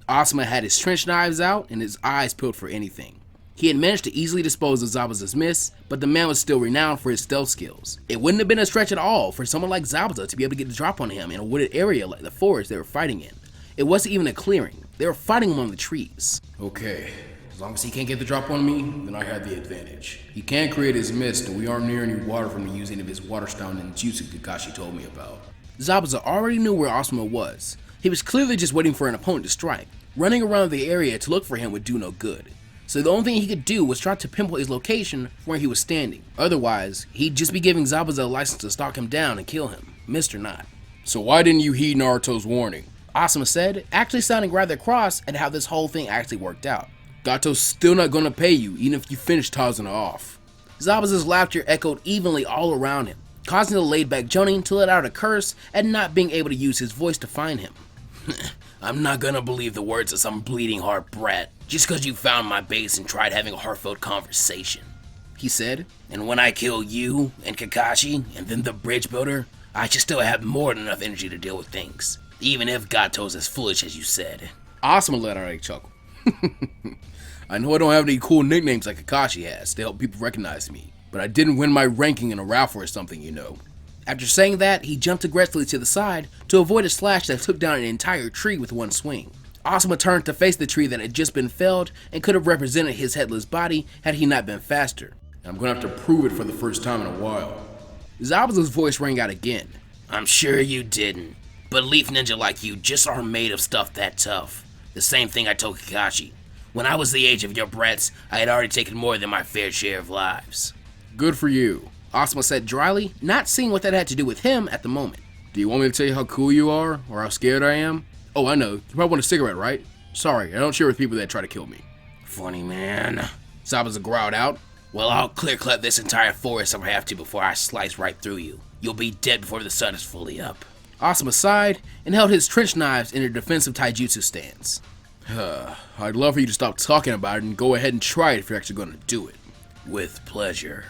Osma had his trench knives out and his eyes peeled for anything. He had managed to easily dispose of Zabuza's miss, but the man was still renowned for his stealth skills. It wouldn't have been a stretch at all for someone like Zabuza to be able to get the drop on him in a wooded area like the forest they were fighting in. It wasn't even a clearing, they were fighting among the trees. Okay, as long as he can't get the drop on me, then I have the advantage. He can create his mist, and we aren't near any water from the using of his water style ninjutsu Kakashi told me about. Zabuza already knew where Osma was. He was clearly just waiting for an opponent to strike. Running around the area to look for him would do no good. So the only thing he could do was try to pinpoint his location from where he was standing. Otherwise, he'd just be giving Zabuza a license to stalk him down and kill him, missed or not. So why didn't you heed Naruto's warning? Osma said, actually sounding rather cross at how this whole thing actually worked out. Gato's still not gonna pay you, even if you finish Tazuna off. Zabuza's laughter echoed evenly all around him, causing the laid-back Jonin to let out a curse at not being able to use his voice to find him. I'm not gonna believe the words of some bleeding heart brat just cause you found my base and tried having a heartfelt conversation, he said. And when I kill you and Kakashi and then the bridge builder, I should still have more than enough energy to deal with things, even if Gato's as foolish as you said. Osma let out a chuckle. I know I don't have any cool nicknames like Kakashi has to help people recognize me, but I didn't win my ranking in a raffle or something, you know. After saying that, he jumped aggressively to the side to avoid a slash that took down an entire tree with one swing. Osma turned to face the tree that had just been felled and could have represented his headless body had he not been faster. I'm gonna have to prove it for the first time in a while. Zabuza's voice rang out again. I'm sure you didn't, but leaf ninja like you just aren't made of stuff that tough. The same thing I told Kakashi. When I was the age of your brats, I had already taken more than my fair share of lives. Good for you, Osma said dryly, not seeing what that had to do with him at the moment. Do you want me to tell you how cool you are, or how scared I am? Oh, I know. You probably want a cigarette, right? Sorry, I don't share with people that try to kill me. Funny man, Zabuza growled out. Well, I'll clear-cut this entire forest if I have to before I slice right through you. You'll be dead before the sun is fully up. Osma sighed and held his trench knives in a defensive taijutsu stance. I'd love for you to stop talking about it and go ahead and try it if you're actually going to do it. With pleasure,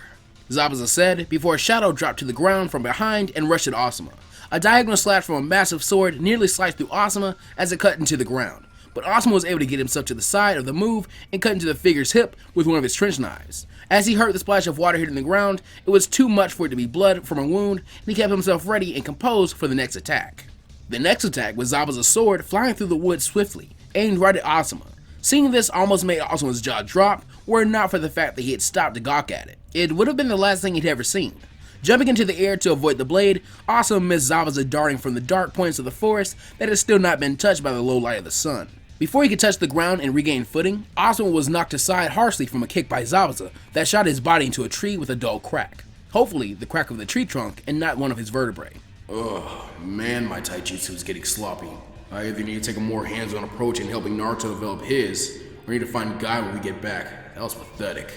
Zabuza said before a shadow dropped to the ground from behind and rushed at Osma. A diagonal slash from a massive sword nearly sliced through Osma as it cut into the ground, but Osma was able to get himself to the side of the move and cut into the figure's hip with one of his trench knives. As he heard the splash of water hitting the ground, it was too much for it to be blood from a wound, and he kept himself ready and composed for the next attack. The next attack was Zabuza's sword flying through the woods swiftly, aimed right at Osma. Seeing this almost made Osma's jaw drop, were it not for the fact that he had stopped to gawk at it. It would have been the last thing he'd ever seen. Jumping into the air to avoid the blade, Osma missed Zabuza darting from the dark points of the forest that had still not been touched by the low light of the sun. Before he could touch the ground and regain footing, Osma was knocked aside harshly from a kick by Zabuza that shot his body into a tree with a dull crack. Hopefully, the crack of the tree trunk and not one of his vertebrae. Ugh, man, my taijutsu is getting sloppy. I either need to take a more hands-on approach in helping Naruto develop his, or need to find Guy when we get back. That was pathetic.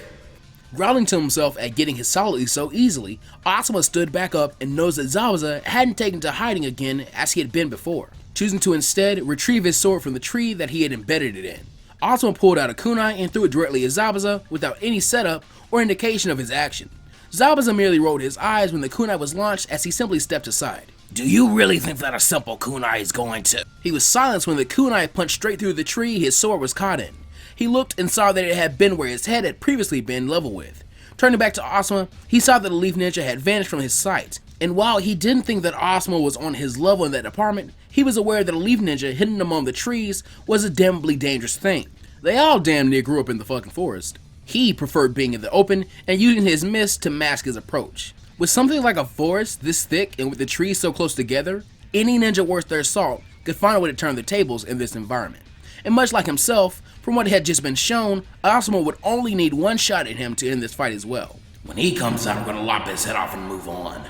Growling to himself at getting his solidly so easily, Osma stood back up and noticed that Zabuza hadn't taken to hiding again as he had been before, choosing to instead retrieve his sword from the tree that he had embedded it in. Osma pulled out a kunai and threw it directly at Zabuza without any setup or indication of his action. Zabuza merely rolled his eyes when the kunai was launched as he simply stepped aside. Do you really think that a simple kunai is going to? He was silenced when the kunai punched straight through the tree his sword was caught in. He looked and saw that it had been where his head had previously been level with. Turning back to Osma, he saw that the leaf ninja had vanished from his sight, and while he didn't think that Osma was on his level in that department, he was aware that a leaf ninja hidden among the trees was a damnably dangerous thing. They all damn near grew up in the fucking forest. He preferred being in the open and using his mist to mask his approach. With something like a forest this thick and with the trees so close together, any ninja worth their salt could find a way to turn the tables in this environment. And much like himself, from what had just been shown, Osma would only need one shot at him to end this fight as well. When he comes out, I'm gonna lop his head off and move on.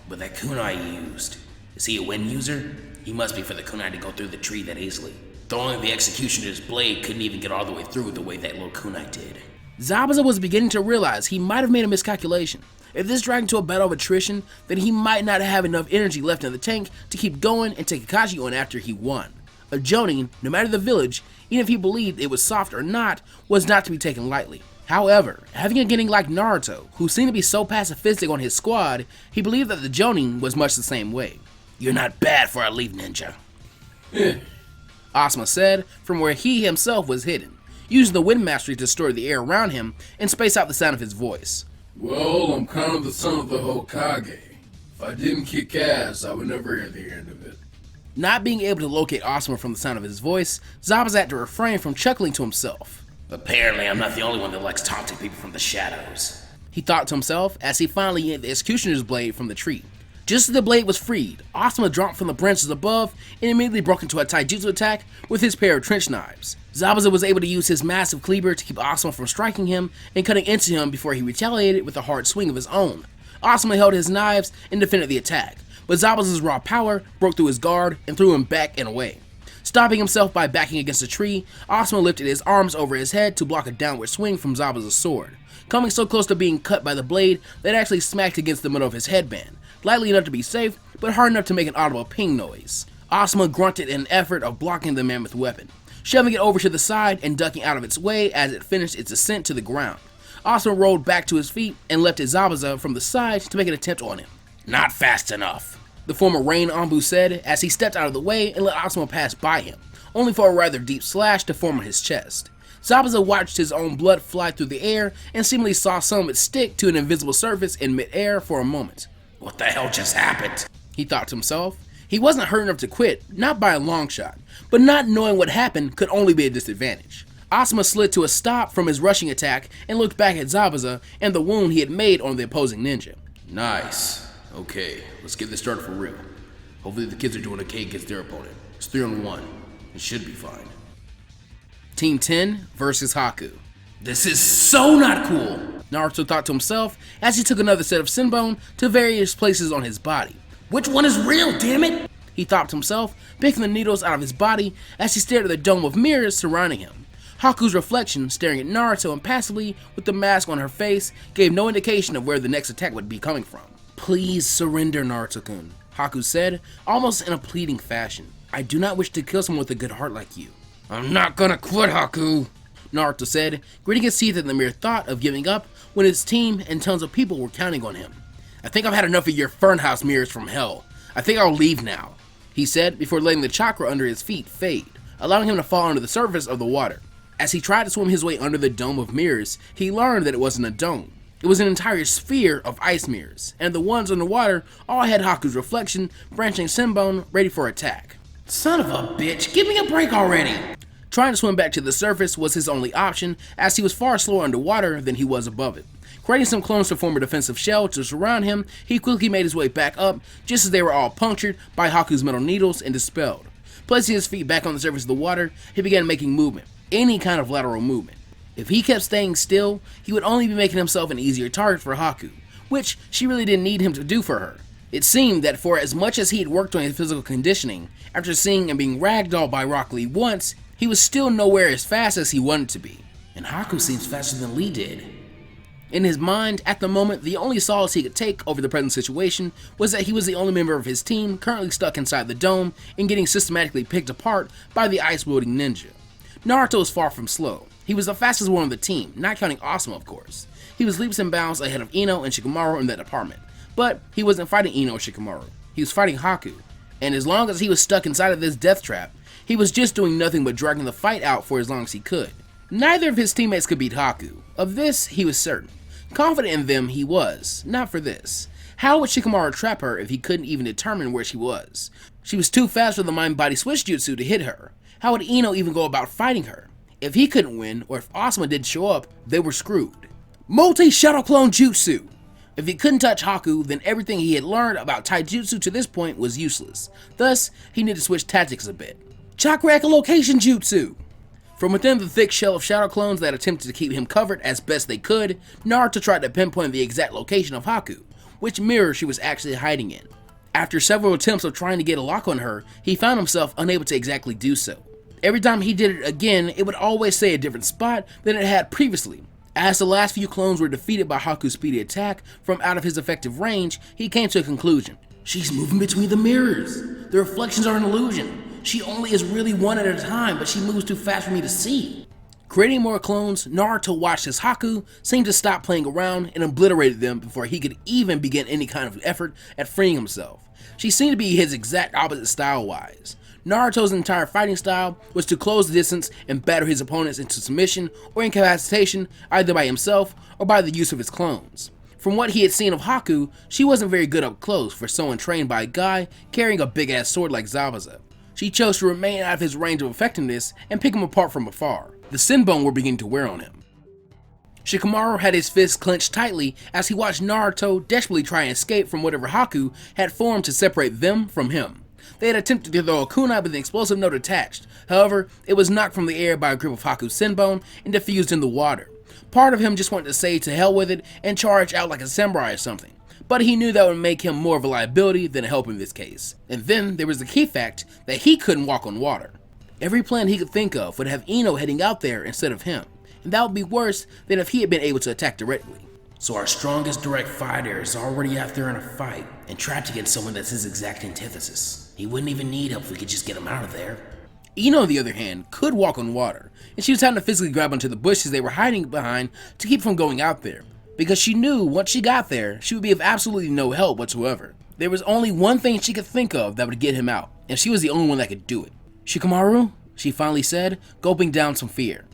But that kunai he used, is he a wind user? He must be for the kunai to go through the tree that easily. Throwing the executioner's blade couldn't even get all the way through the way that little kunai did. Zabuza was beginning to realize he might have made a miscalculation. If this dragged into a battle of attrition, then he might not have enough energy left in the tank to keep going and take Kakashi on after he won. A Jonin, no matter the village, even if he believed it was soft or not, was not to be taken lightly. However, having a getting like Naruto, who seemed to be so pacifistic on his squad, he believed that the Jonin was much the same way. You're not bad for a leaf ninja. Osma said from where he himself was hidden, using the wind mastery to store the air around him and space out the sound of his voice. Well, I'm kind of the son of the Hokage. If I didn't kick ass, I would never hear the end of it. Not being able to locate Osma from the sound of his voice, Zabuza had to refrain from chuckling to himself. Apparently, I'm not the only one that likes taunting people from the shadows, he thought to himself as he finally yanked the executioner's blade from the tree. Just as the blade was freed, Osma dropped from the branches above and immediately broke into a taijutsu attack with his pair of trench knives. Zabuza was able to use his massive cleaver to keep Osma from striking him and cutting into him before he retaliated with a hard swing of his own. Osma held his knives and defended the attack, but Zabuza's raw power broke through his guard and threw him back and away. Stopping himself by backing against a tree, Osma lifted his arms over his head to block a downward swing from Zabuza's sword, coming so close to being cut by the blade that it actually smacked against the middle of his headband, lightly enough to be safe, but hard enough to make an audible ping noise. Osma grunted in an effort of blocking the mammoth weapon, shoving it over to the side and ducking out of its way as it finished its ascent to the ground. Osma rolled back to his feet and lifted Zabuza from the side to make an attempt on him. Not fast enough, the former Rain Anbu said as he stepped out of the way and let Osma pass by him, only for a rather deep slash to form on his chest. Zabuza watched his own blood fly through the air and seemingly saw some of it stick to an invisible surface in mid-air for a moment. What the hell just happened? He thought to himself. He wasn't hurt enough to quit, not by a long shot, but not knowing what happened could only be a disadvantage. Osma slid to a stop from his rushing attack and looked back at Zabuza and the wound he had made on the opposing ninja. Nice. Okay, let's get this started for real. Hopefully the kids are doing okay against their opponent. It's 3-on-1. It should be fine. Team 10 versus Haku. This is so not cool, Naruto thought to himself as he took another set of Senbone to various places on his body. Which one is real, damn it? He thought to himself, picking the needles out of his body as he stared at the dome of mirrors surrounding him. Haku's reflection, staring at Naruto impassively with the mask on her face, gave no indication of where the next attack would be coming from. Please surrender, Naruto-kun, Haku said, almost in a pleading fashion. I do not wish to kill someone with a good heart like you. I'm not gonna quit, Haku, Naruto said, gritting his teeth at the mere thought of giving up when his team and tons of people were counting on him. I think I've had enough of your Fernhouse mirrors from hell. I think I'll leave now, he said before letting the chakra under his feet fade, allowing him to fall under the surface of the water. As he tried to swim his way under the dome of mirrors, he learned that it wasn't a dome. It was an entire sphere of ice mirrors, and the ones underwater all had Haku's reflection, branching Senbone, ready for attack. Son of a bitch, give me a break already! Trying to swim back to the surface was his only option, as he was far slower underwater than he was above it. Creating some clones to form a defensive shell to surround him, he quickly made his way back up, just as they were all punctured by Haku's metal needles and dispelled. Placing his feet back on the surface of the water, he began making movement, any kind of lateral movement. If he kept staying still, he would only be making himself an easier target for Haku, which she really didn't need him to do for her. It seemed that for as much as he had worked on his physical conditioning, after seeing and being ragdolled by Rock Lee once, he was still nowhere as fast as he wanted to be. And Haku seems faster than Lee did. In his mind, at the moment, the only solace he could take over the present situation was that he was the only member of his team currently stuck inside the dome and getting systematically picked apart by the ice-wielding ninja. Naruto was far from slow. He was the fastest one on the team, not counting Osma, of course. He was leaps and bounds ahead of Ino and Shikamaru in that department. But he wasn't fighting Ino or Shikamaru. He was fighting Haku. And as long as he was stuck inside of this death trap, he was just doing nothing but dragging the fight out for as long as he could. Neither of his teammates could beat Haku. Of this, he was certain. Confident in them, he was. Not for this. How would Shikamaru trap her if he couldn't even determine where she was? She was too fast for the mind-body switch jutsu to hit her. How would Ino even go about fighting her? If he couldn't win, or if Osma didn't show up, they were screwed. Multi-Shadow Clone Jutsu! If he couldn't touch Haku, then everything he had learned about taijutsu to this point was useless. Thus, he needed to switch tactics a bit. Chakra Echolocation Jutsu! From within the thick shell of shadow clones that attempted to keep him covered as best they could, Naruto tried to pinpoint the exact location of Haku, which mirror she was actually hiding in. After several attempts of trying to get a lock on her, he found himself unable to exactly do so. Every time he did it again, it would always say a different spot than it had previously. As the last few clones were defeated by Haku's speedy attack from out of his effective range, he came to a conclusion. She's moving between the mirrors. The reflections are an illusion. She only is really one at a time, but she moves too fast for me to see. Creating more clones, Naruto watched as Haku seemed to stop playing around and obliterated them before he could even begin any kind of effort at freeing himself. She seemed to be his exact opposite style-wise. Naruto's entire fighting style was to close the distance and batter his opponents into submission or incapacitation either by himself or by the use of his clones. From what he had seen of Haku, she wasn't very good up close for someone trained by a guy carrying a big ass sword like Zabuza. She chose to remain out of his range of effectiveness and pick him apart from afar. The sin bone were beginning to wear on him. Shikamaru had his fists clenched tightly as he watched Naruto desperately try and escape from whatever Haku had formed to separate them from him. They had attempted to throw a kunai with an explosive note attached. However, it was knocked from the air by a grip of Haku's sin bone and diffused in the water. Part of him just wanted to say to hell with it and charge out like a samurai or something, but he knew that would make him more of a liability than a help in this case. And then there was the key fact that he couldn't walk on water. Every plan he could think of would have Ino heading out there instead of him, and that would be worse than if he had been able to attack directly. So our strongest direct fighter is already out there in a fight and trapped against someone that's his exact antithesis. He wouldn't even need help if we could just get him out of there. Ino, on the other hand, could walk on water, and she was having to physically grab onto the bushes they were hiding behind to keep from going out there, because she knew once she got there, she would be of absolutely no help whatsoever. There was only one thing she could think of that would get him out, and she was the only one that could do it. "Shikamaru," she finally said, gulping down some fear.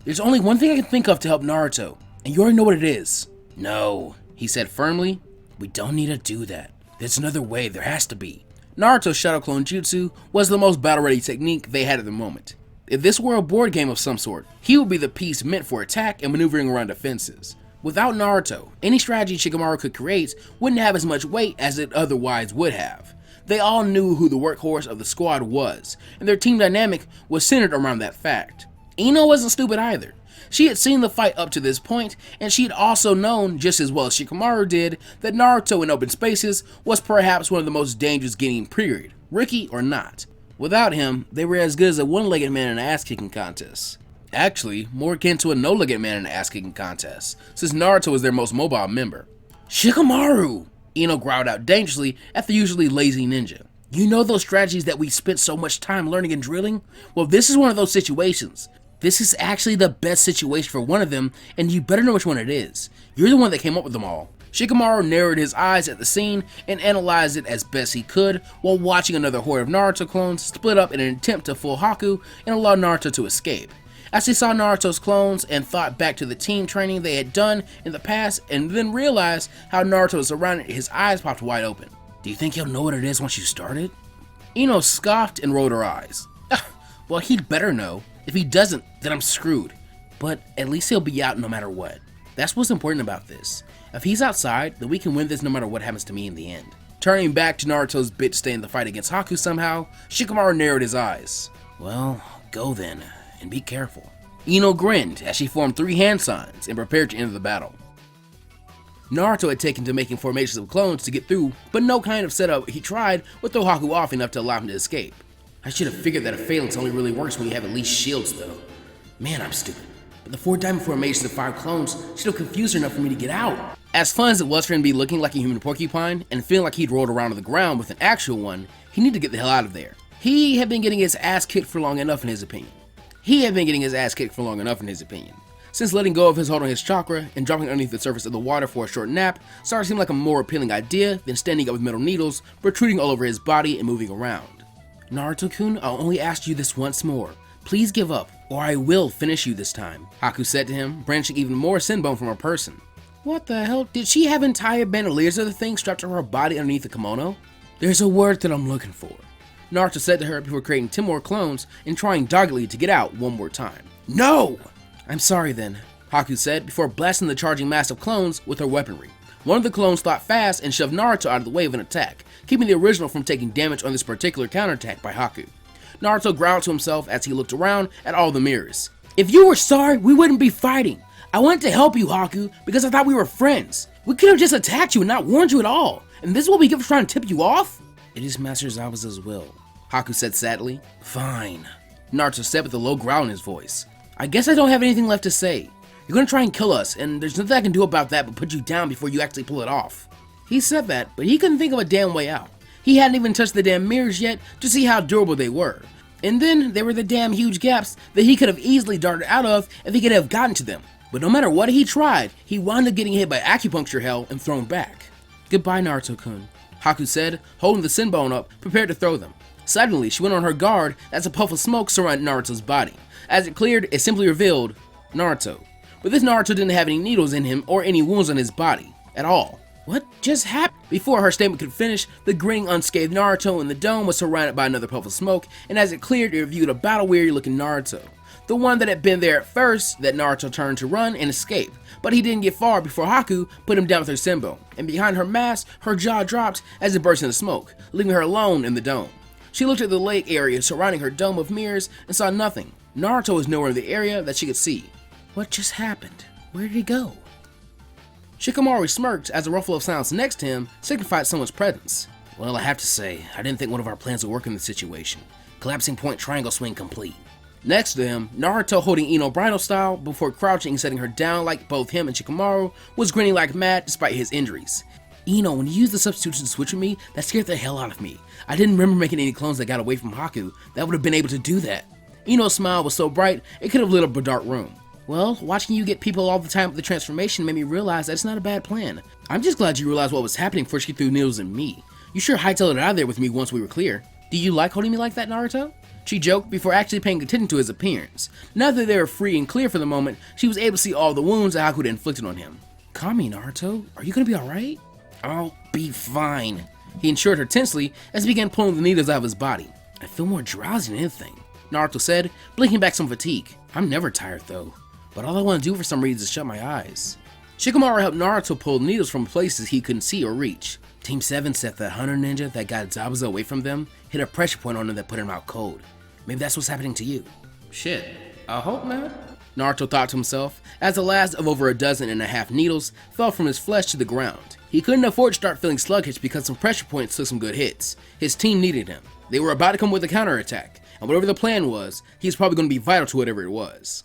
"There's only one thing I can think of to help Naruto, and you already know what it is." "No," he said firmly. "we don't need to do that. There's another way, there has to be." Naruto's Shadow Clone Jutsu was the most battle-ready technique they had at the moment. If this were a board game of some sort, he would be the piece meant for attack and maneuvering around defenses. Without Naruto, any strategy Shikamaru could create wouldn't have as much weight as it otherwise would have. They all knew who the workhorse of the squad was, and their team dynamic was centered around that fact. Ino wasn't stupid either. She had seen the fight up to this point, and she had also known, just as well as Shikamaru did, that Naruto in open spaces was perhaps one of the most dangerous getting period, rookie or not. Without him, they were as good as a one-legged man in an ass-kicking contest. Actually, more akin to a no-legged man in an ass-kicking contest, since Naruto was their most mobile member. "Shikamaru!" Ino growled out dangerously at the usually lazy ninja. "You know those strategies that we spent so much time learning and drilling? Well, this is one of those situations. This is actually the best situation for one of them, and you better know which one it is. You're the one that came up with them all." Shikamaru narrowed his eyes at the scene and analyzed it as best he could while watching another horde of Naruto clones split up in an attempt to fool Haku and allow Naruto to escape. As he saw Naruto's clones and thought back to the team training they had done in the past and then realized how Naruto was surrounded, his eyes popped wide open. "Do you think he'll know what it is once you start it?" Ino scoffed and rolled her eyes. "Well, he'd better know. If he doesn't, then I'm screwed. But at least he'll be out no matter what. That's what's important about this. If he's outside, then we can win this no matter what happens to me in the end." Turning back to Naruto's bid to stay in the fight against Haku somehow, Shikamaru narrowed his eyes. "Well, go then, and be careful." Ino grinned as she formed 3 hand signs and prepared to enter the battle. Naruto had taken to making formations of clones to get through, but no kind of setup he tried would throw Haku off enough to allow him to escape. "I should have figured that a phalanx only really works when you have at least shields, though. Man, I'm stupid. But the 4 diamond formations of 5 clones should have confused her enough for me to get out." As fun as it was for him to be looking like a human porcupine and feeling like he'd rolled around on the ground with an actual one, he needed to get the hell out of there. He had been getting his ass kicked for long enough in his opinion. Since letting go of his hold on his chakra and dropping underneath the surface of the water for a short nap started to seem like a more appealing idea than standing up with metal needles protruding all over his body and moving around. "Naruto-kun, I'll only ask you this once more. Please give up, or I will finish you this time," Haku said to him, branching even more sinbone from her person. What the hell? Did she have entire bandoliers of the thing strapped to her body underneath the kimono? "There's a word that I'm looking for," Naruto said to her before creating 10 more clones and trying doggedly to get out one more time. "No!" "I'm sorry then," Haku said before blasting the charging mass of clones with her weaponry. One of the clones thought fast and shoved Naruto out of the way of an attack, keeping the original from taking damage on this particular counterattack by Haku. Naruto growled to himself as he looked around at all the mirrors. "If you were sorry, we wouldn't be fighting. I wanted to help you, Haku, because I thought we were friends. We could have just attacked you and not warned you at all. And this is what we get for trying to tip you off?" "It is Master Zabuza's will," Haku said sadly. "Fine," Naruto said with a low growl in his voice. "I guess I don't have anything left to say. You're gonna try and kill us, and there's nothing I can do about that but put you down before you actually pull it off." He said that, but he couldn't think of a damn way out. He hadn't even touched the damn mirrors yet to see how durable they were. And then there were the damn huge gaps that he could have easily darted out of if he could have gotten to them. But no matter what he tried, he wound up getting hit by acupuncture hell and thrown back. "Goodbye, Naruto-kun," Haku said, holding the sinbone up, prepared to throw them. Suddenly, she went on her guard as a puff of smoke surrounded Naruto's body. As it cleared, it simply revealed Naruto. But this Naruto didn't have any needles in him or any wounds on his body at all. What just happened? Before her statement could finish, the grinning, unscathed Naruto in the dome was surrounded by another puff of smoke, and as it cleared, it revealed a battle-weary looking Naruto. The one that had been there at first, that Naruto turned to run and escape. But he didn't get far before Haku put him down with her Senbon, and behind her mask, her jaw dropped as it burst into smoke, leaving her alone in the dome. She looked at the lake area surrounding her dome of mirrors and saw nothing. Naruto was nowhere in the area that she could see. What just happened? Where did he go? Shikamaru smirked as a ruffle of silence next to him signified someone's presence. Well, I have to say, I didn't think one of our plans would work in this situation. Collapsing point triangle swing complete. Next to him, Naruto holding Ino Brino style before crouching and setting her down like both him and Shikamaru was grinning like mad despite his injuries. Ino, when you used the substitution switch with me, that scared the hell out of me. I didn't remember making any clones that got away from Haku that would have been able to do that. Ino's smile was so bright, it could have lit up a dark room. Well, watching you get people all the time with the transformation made me realize that it's not a bad plan. I'm just glad you realized what was happening before she threw needles in me. You sure hightailed it out of there with me once we were clear. Do you like holding me like that, Naruto? She joked before actually paying attention to his appearance. Now that they were free and clear for the moment, she was able to see all the wounds that Haku had inflicted on him. Calm me, Naruto. Are you gonna be alright? I'll be fine. He assured her tensely as he began pulling the needles out of his body. I feel more drowsy than anything, Naruto said, blinking back some fatigue. I'm never tired though, but all I want to do for some reason is shut my eyes. Shikamaru helped Naruto pull needles from places he couldn't see or reach. Team 7 said that hunter ninja that got Zabuza away from them hit a pressure point on him that put him out cold. Maybe that's what's happening to you. Shit, I hope not. Naruto thought to himself as the last of over 12.5 needles fell from his flesh to the ground. He couldn't afford to start feeling sluggish because some pressure points took some good hits. His team needed him. They were about to come with a counterattack, and whatever the plan was, he was probably going to be vital to whatever it was.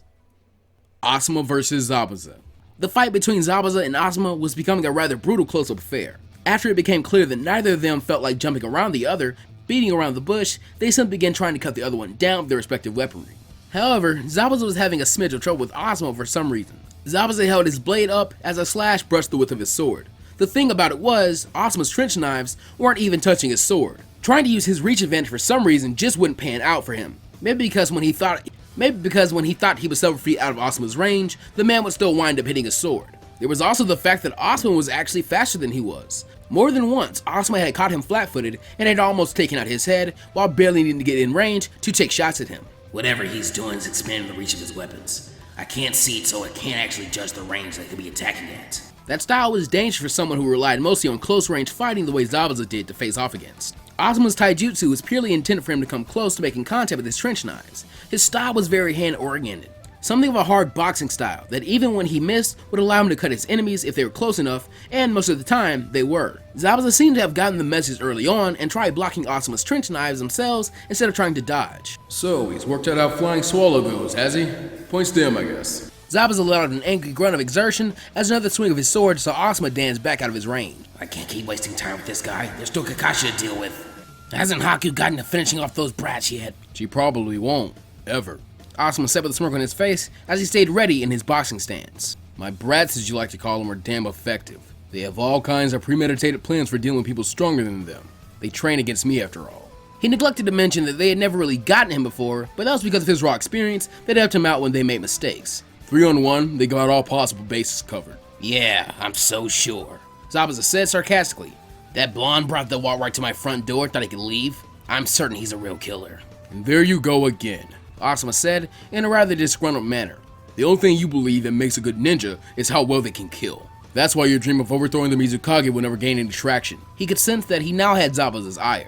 Osma versus Zabuza. The fight between Zabuza and Osma was becoming a rather brutal close-up affair. After it became clear that neither of them felt like jumping around the other, beating around the bush, they simply began trying to cut the other one down with their respective weaponry. However, Zabuza was having a smidge of trouble with Osma for some reason. Zabuza held his blade up as a slash brushed the width of his sword. The thing about it was, Osma's trench knives weren't even touching his sword. Trying to use his reach advantage for some reason just wouldn't pan out for him. Maybe because when he thought he was several feet out of Osma's range, the man would still wind up hitting his sword. There was also the fact that Osma was actually faster than he was. More than once, Osma had caught him flat-footed and had almost taken out his head while barely needing to get in range to take shots at him. Whatever he's doing is expanding the reach of his weapons. I can't see it, so I can't actually judge the range they could be attacking at. That style was dangerous for someone who relied mostly on close-range fighting the way Zabuza did to face off against. Osma's taijutsu was purely intended for him to come close to making contact with his trench knives. His style was very hand-oriented. Something of a hard boxing style that even when he missed would allow him to cut his enemies if they were close enough, and most of the time, they were. Zabuza seemed to have gotten the message early on and tried blocking Osma's trench knives themselves instead of trying to dodge. So, he's worked out how Flying Swallow goes, has he? Points to him, I guess. Zabuza let out an angry grunt of exertion as another swing of his sword saw Osma dance back out of his range. I can't keep wasting time with this guy. There's still Kakashi to deal with. Hasn't Haku gotten to finishing off those brats yet? She probably won't. Ever. Osma said with a smirk on his face as he stayed ready in his boxing stance. My brats, as you like to call them, are damn effective. They have all kinds of premeditated plans for dealing with people stronger than them. They train against me after all. He neglected to mention that they had never really gotten him before, but that was because of his raw experience that helped him out when they made mistakes. 3-on-1, they got all possible bases covered. Yeah, I'm so sure. Zabuza said sarcastically. That blonde brat that walked right to my front door thought he could leave? I'm certain he's a real killer. And there you go again, Osma said in a rather disgruntled manner. The only thing you believe that makes a good ninja is how well they can kill. That's why your dream of overthrowing the Mizukage will never gain any traction. He could sense that he now had Zabuza's ire.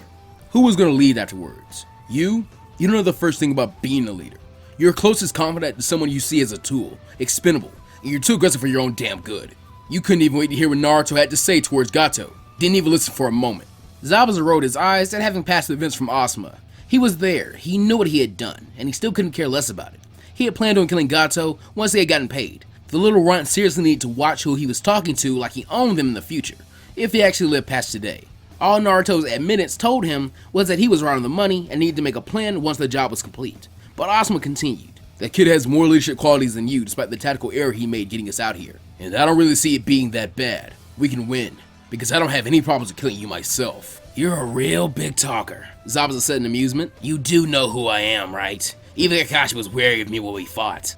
Who was gonna lead afterwards? You? You don't know the first thing about being a leader. Your closest confidant is someone you see as a tool, expendable, and you're too aggressive for your own damn good. You couldn't even wait to hear what Naruto had to say towards Gato. Didn't even listen for a moment. Zabuza rolled his eyes at having passed the events from Osma. He was there, he knew what he had done, and he still couldn't care less about it. He had planned on killing Gato once they had gotten paid. The little runt seriously needed to watch who he was talking to like he owned them in the future, if he actually lived past today. All Naruto's admittance told him was that he was right on the money and needed to make a plan once the job was complete. But Osma continued. That kid has more leadership qualities than you despite the tactical error he made getting us out here. And I don't really see it being that bad. We can win, because I don't have any problems with killing you myself. You're a real big talker, Zabuza said in amusement. You do know who I am, right? Even Kakashi was wary of me when we fought.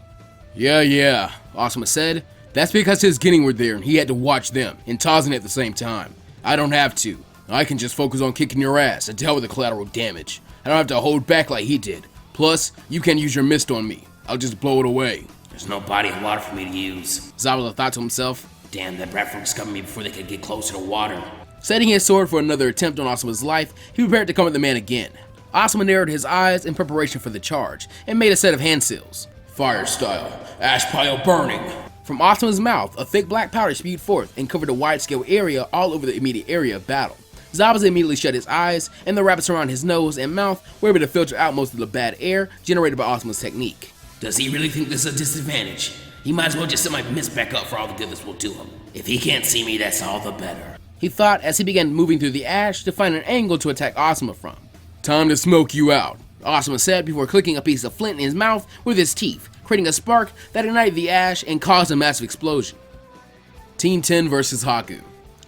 Yeah, Osma said. That's because his Genin were there and he had to watch them, and Tarzan at the same time. I don't have to. I can just focus on kicking your ass and deal with the collateral damage. I don't have to hold back like he did. Plus, you can't use your mist on me. I'll just blow it away. There's no body of water for me to use. Zabuza thought to himself. Damn, that brat folk discovered me before they could get closer to water. Setting his sword for another attempt on Osma's life, he prepared to come at the man again. Osma narrowed his eyes in preparation for the charge, and made a set of hand seals. Fire style. Ash pile burning. From Osma's mouth, a thick black powder spewed forth and covered a wide-scale area all over the immediate area of battle. Zabuza immediately shut his eyes, and the rabbits around his nose and mouth were able to filter out most of the bad air generated by Osma's technique. Does he really think this is a disadvantage? He might as well just set my mist back up for all the good this will do him. If he can't see me, that's all the better, he thought as he began moving through the ash to find an angle to attack Osma from. Time to smoke you out, Osma said before clicking a piece of flint in his mouth with his teeth, creating a spark that ignited the ash and caused a massive explosion. Team 10 versus Haku.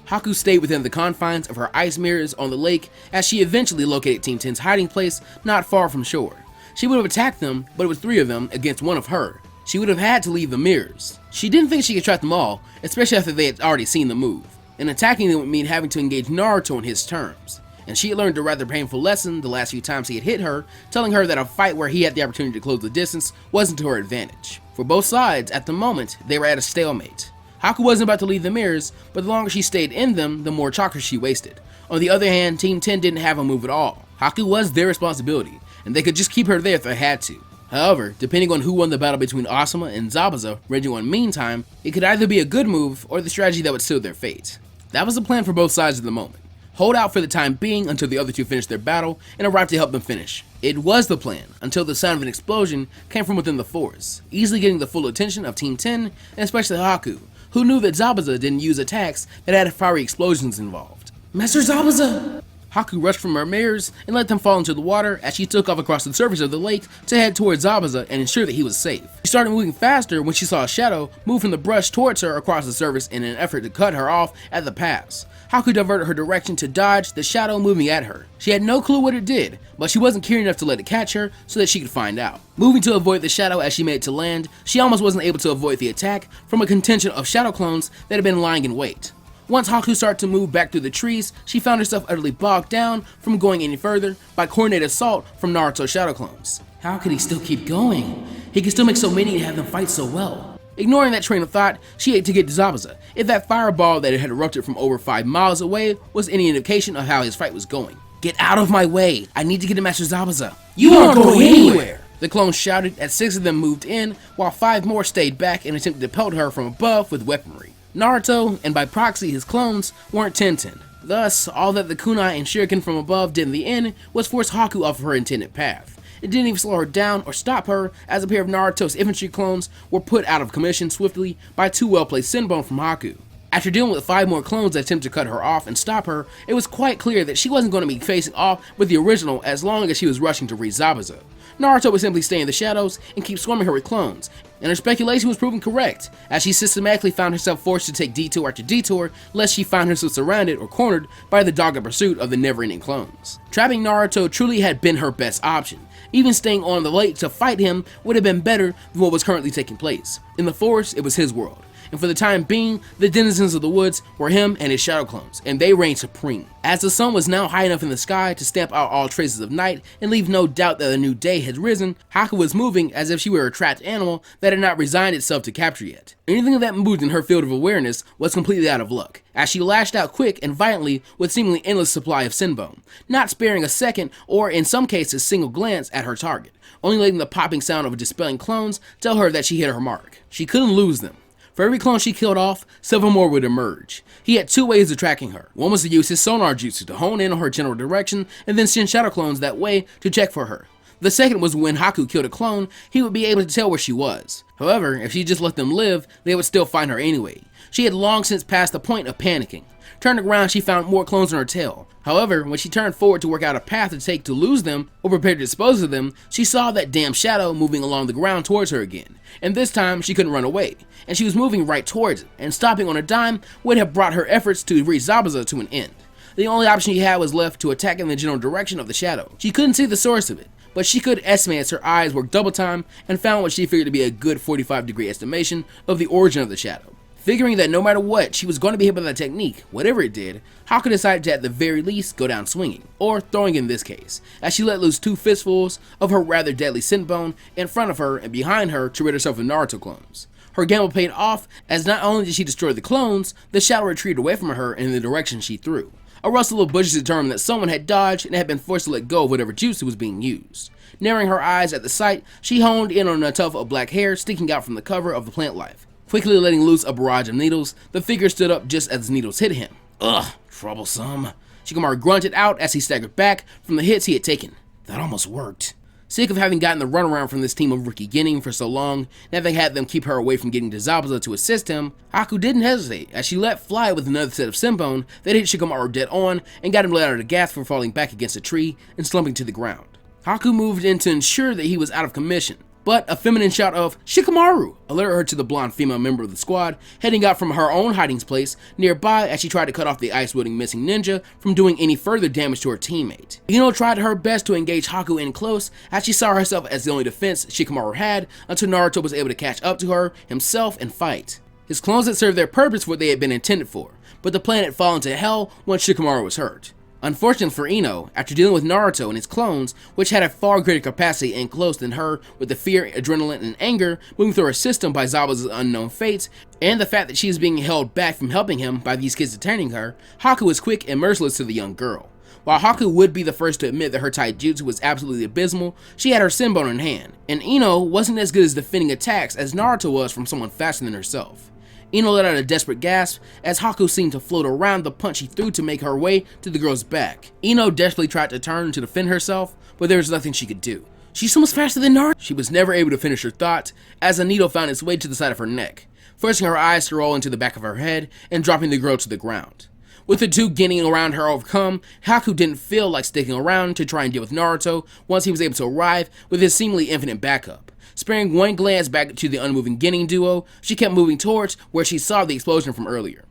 Haku stayed within the confines of her ice mirrors on the lake as she eventually located Team 10's hiding place not far from shore. She would have attacked them, but it was 3 of them against 1 of her. She would have had to leave the mirrors. She didn't think she could trap them all, especially after they had already seen the move, and attacking them would mean having to engage Naruto on his terms. And she had learned a rather painful lesson the last few times he had hit her, telling her that a fight where he had the opportunity to close the distance wasn't to her advantage. For both sides, at the moment, they were at a stalemate. Haku wasn't about to leave the mirrors, but the longer she stayed in them, the more chakra she wasted. On the other hand, Team 10 didn't have a move at all. Haku was their responsibility, and they could just keep her there if they had to. However, depending on who won the battle between Osma and Zabuza, ranging on meantime, it could either be a good move or the strategy that would seal their fate. That was the plan for both sides at the moment. Hold out for the time being until the other two finished their battle and arrived to help them finish. It was the plan until the sound of an explosion came from within the forest, easily getting the full attention of Team 10 and especially Haku, who knew that Zabuza didn't use attacks that had fiery explosions involved. Master Zabuza! Haku rushed from her mirrors and let them fall into the water as she took off across the surface of the lake to head towards Zabuza and ensure that he was safe. She started moving faster when she saw a shadow move from the brush towards her across the surface in an effort to cut her off at the pass. Haku diverted her direction to dodge the shadow moving at her. She had no clue what it did, but she wasn't curious enough to let it catch her so that she could find out. Moving to avoid the shadow as she made it to land, she almost wasn't able to avoid the attack from a contingent of shadow clones that had been lying in wait. Once Haku started to move back through the trees, she found herself utterly bogged down from going any further by coordinated assault from Naruto's shadow clones. How could he still keep going? He could still make so many and have them fight so well. Ignoring that train of thought, she ate to get to Zabuza, if that fireball that had erupted from over 5 miles away was any indication of how his fight was going. Get out of my way! I need to get to Master Zabuza. You aren't going anywhere! The clones shouted as 6 of them moved in, while 5 more stayed back and attempted to pelt her from above with weaponry. Naruto, and by proxy his clones, weren't Tenten. Thus, all that the kunai and shuriken from above did in the end was force Haku off of her intended path. It didn't even slow her down or stop her, as a pair of Naruto's infantry clones were put out of commission swiftly by 2 well-placed Senbon from Haku. After dealing with 5 more clones that attempted to cut her off and stop her, it was quite clear that she wasn't going to be facing off with the original as long as she was rushing to reach Zabuza. Naruto would simply stay in the shadows and keep swarming her with clones, and her speculation was proven correct, as she systematically found herself forced to take detour after detour lest she found herself surrounded or cornered by the dogged pursuit of the never-ending clones. Trapping Naruto truly had been her best option. Even staying on the lake to fight him would have been better than what was currently taking place. In the forest, it was his world, and for the time being, the denizens of the woods were him and his shadow clones, and they reigned supreme. As the sun was now high enough in the sky to stamp out all traces of night and leave no doubt that a new day had risen, Haku was moving as if she were a trapped animal that had not resigned itself to capture yet. Anything that moved in her field of awareness was completely out of luck, as she lashed out quick and violently with seemingly endless supply of Senbon, not sparing a second or in some cases single glance at her target, only letting the popping sound of dispelling clones tell her that she hit her mark. She couldn't lose them. For every clone she killed off, several more would emerge. He had 2 ways of tracking her. One was to use his sonar jutsu to hone in on her general direction and then send shadow clones that way to check for her. The second was when Haku killed a clone, he would be able to tell where she was. However, if she just let them live, they would still find her anyway. She had long since passed the point of panicking. Turning around, she found more clones on her tail. However, when she turned forward to work out a path to take to lose them, or prepare to dispose of them, she saw that damn shadow moving along the ground towards her again. And this time, she couldn't run away, and she was moving right towards it, and stopping on a dime would have brought her efforts to reach Zabuza to an end. The only option she had was left to attack in the general direction of the shadow. She couldn't see the source of it, but she could estimate as her eyes worked double time and found what she figured to be a good 45-degree estimation of the origin of the shadow. Figuring that no matter what, she was going to be hit by that technique, whatever it did, Haku decided to at the very least go down swinging, or throwing in this case, as she let loose 2 fistfuls of her rather deadly scent bone in front of her and behind her to rid herself of Naruto clones. Her gamble paid off, as not only did she destroy the clones, the shadow retreated away from her in the direction she threw. A rustle of bushes determined that someone had dodged and had been forced to let go of whatever jutsu was being used. Narrowing her eyes at the sight, she honed in on a tuft of black hair sticking out from the cover of the plant life. Quickly letting loose a barrage of needles, the figure stood up just as the needles hit him. Ugh, troublesome. Shikamaru grunted out as he staggered back from the hits he had taken. That almost worked. Sick of having gotten the runaround from this team of Rookie Ginning for so long, now they had them keep her away from getting to Zabuza to assist him, Haku didn't hesitate as she let fly with another set of Senbone that hit Shikamaru dead on and got him let out of gas for falling back against a tree and slumping to the ground. Haku moved in to ensure that he was out of commission, but a feminine shout of "Shikamaru" alerted her to the blonde female member of the squad heading out from her own hiding place nearby as she tried to cut off the ice-wielding missing ninja from doing any further damage to her teammate. Ino tried her best to engage Haku in close as she saw herself as the only defense Shikamaru had until Naruto was able to catch up to her himself and fight. His clones had served their purpose for what they had been intended for, but the plan had fallen to hell once Shikamaru was hurt. Unfortunately for Ino, after dealing with Naruto and his clones, which had a far greater capacity and close than her with the fear, adrenaline, and anger moving through her system by Zabuza's unknown fates, and the fact that she is being held back from helping him by these kids detaining her, Haku was quick and merciless to the young girl. While Haku would be the first to admit that her taijutsu was absolutely abysmal, she had her Senbone in hand, and Ino wasn't as good as defending attacks as Naruto was from someone faster than herself. Ino let out a desperate gasp as Haku seemed to float around the punch she threw to make her way to the girl's back. Ino desperately tried to turn to defend herself, but there was nothing she could do. She's so much faster than Naruto. She was never able to finish her thought as a needle found its way to the side of her neck, forcing her eyes to roll into the back of her head and dropping the girl to the ground. With the 2 getting around her overcome, Haku didn't feel like sticking around to try and deal with Naruto once he was able to arrive with his seemingly infinite backup. Sparing one glance back to the unmoving Ginning duo, she kept moving towards where she saw the explosion from earlier.